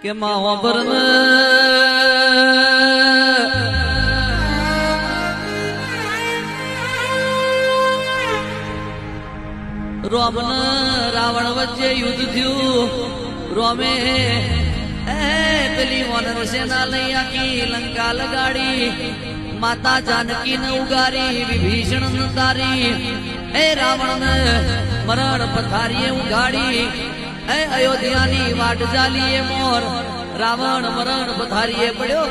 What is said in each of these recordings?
કે માવબરન રોમન રાવણ વચ્ચે યુદ્ધ થયું. રોમે પેલી વાનર સેના લઈ આખી લંકા લગાડી. માતા જાનકી ને ઉગારી, વિભીષણ તારી. રાવણ ને મરણ પથારીએ ઉગાડી. અયોધ્યાની વાટ ચાલીએ મોર. રાવણ મરણ પથારીએ પડ્યો.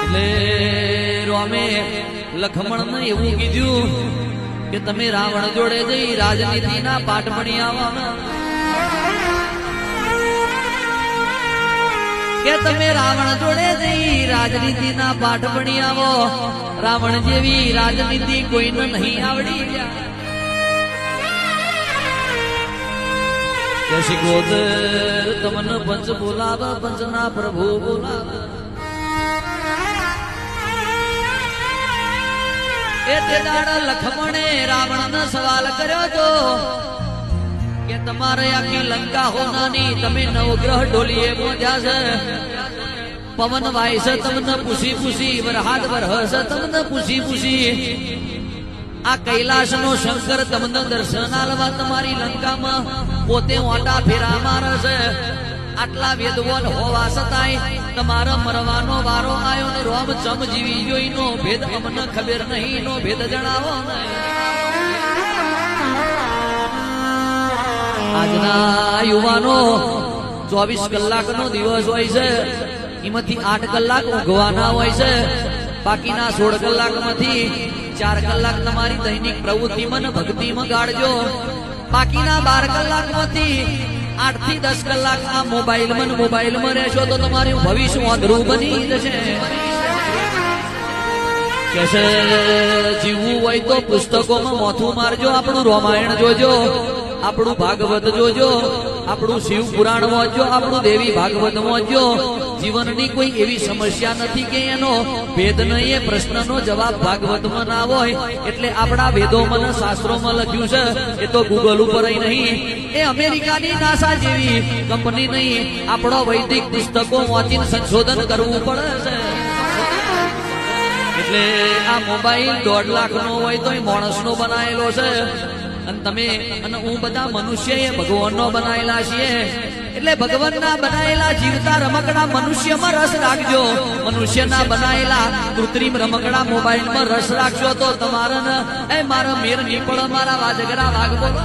એટલે રોમે લખમણ ને એવું કીધું કે તમે રાવણ જોડે જઈ રાજનીતિના પાઠ ભણી આવવાના. કે તમે રાવણ જોડે જઈ રાજનીતિના પાઠ ભણી આવો. રાવણ જેવી રાજનીતિ કોઈને નહીં આવડી. કેસી ગોદર તમને પંચ બોલાવ, પંચના પ્રભુ બોલાવ. એ તે દાડા લખમણે રાવણને સવાલ કર્યો તો કે તમારે આખી લંકા હોનાની તમે નવગ્રહ ડોલીએ પહોંચ્યા છે. પવન વાય છે તમને પૂછી પૂછી, વરહાદ વરહસ તમને પૂછી પૂછી. આ કૈલાસ નો શંકર તમને દર્શન આલવા તમારી લંકામાં પોતે ઓટા ફેરા મારે છે. આટલા વેદવોલ હોવા છતાંય તમારો મરવાનો વારો આવ્યો ને રોમ ચમ જીવી જોઈ નો ભેદ અમને ખબર નહીં. નો ભેદ જણાવો. આજના યુવાનો 24 કલાકનો દિવસ હોય છે. એમાંથી 8 કલાક ઊંઘવાના હોય છે. બાકીના 16 કલાકમાંથી 4 કલાક તમારી દૈનિક પ્રવૃત્તિમાં ભક્તિમાં ગાળજો. બાકીના 12 કલાકમાંથી 8 થી 10 કલાક આ મોબાઈલમાં રહેશો તો તમારું ભવિષ્ય અંધરું બની જશે. કેસે જીવવું હોય તો પુસ્તકોમાં મોથું મારજો. આપણું રામાયણ જોજો, આપણું ભાગવત જોજો, આપણું શિવ પુરાણ વાંચજો, આપણું દેવી ભાગવત વાંચજો. જીવનની કોઈ એવી સમસ્યા નથી કે એનો ભેદ નહીં. એ પ્રશ્નનો જવાબ ભાગવતમાં ના હોય. એટલે આપણા વેદોમાં શાસ્ત્રોમાં લખ્યું છે. એ તો ગૂગલ ઉપર નહીં. એ અમેરિકાની નાસા જેવી કંપની નહીં. આપણો વૈદિક પુસ્તકો વાંચીને સંશોધન કરવું પડે છે. એટલે આ મોબાઈલ 1.5 લાખનો હોય તો એ માણસનો બનાવેલો છે. અને તમે અને હું બધા મનુષ્ય એ ભગવાનનો બનાયેલા છીએ. એટલે ભગવાનના બનાયેલા જીવતા રમકડા મનુષ્યમાં રસ રાખજો. મનુષ્યના બનાયેલા કૃત્રિમ રમકડા મોબાઈલમાં રસ રાખશો તો તમારા મારા મેર નીપળ મારા વાજગરા વાગ બોલો.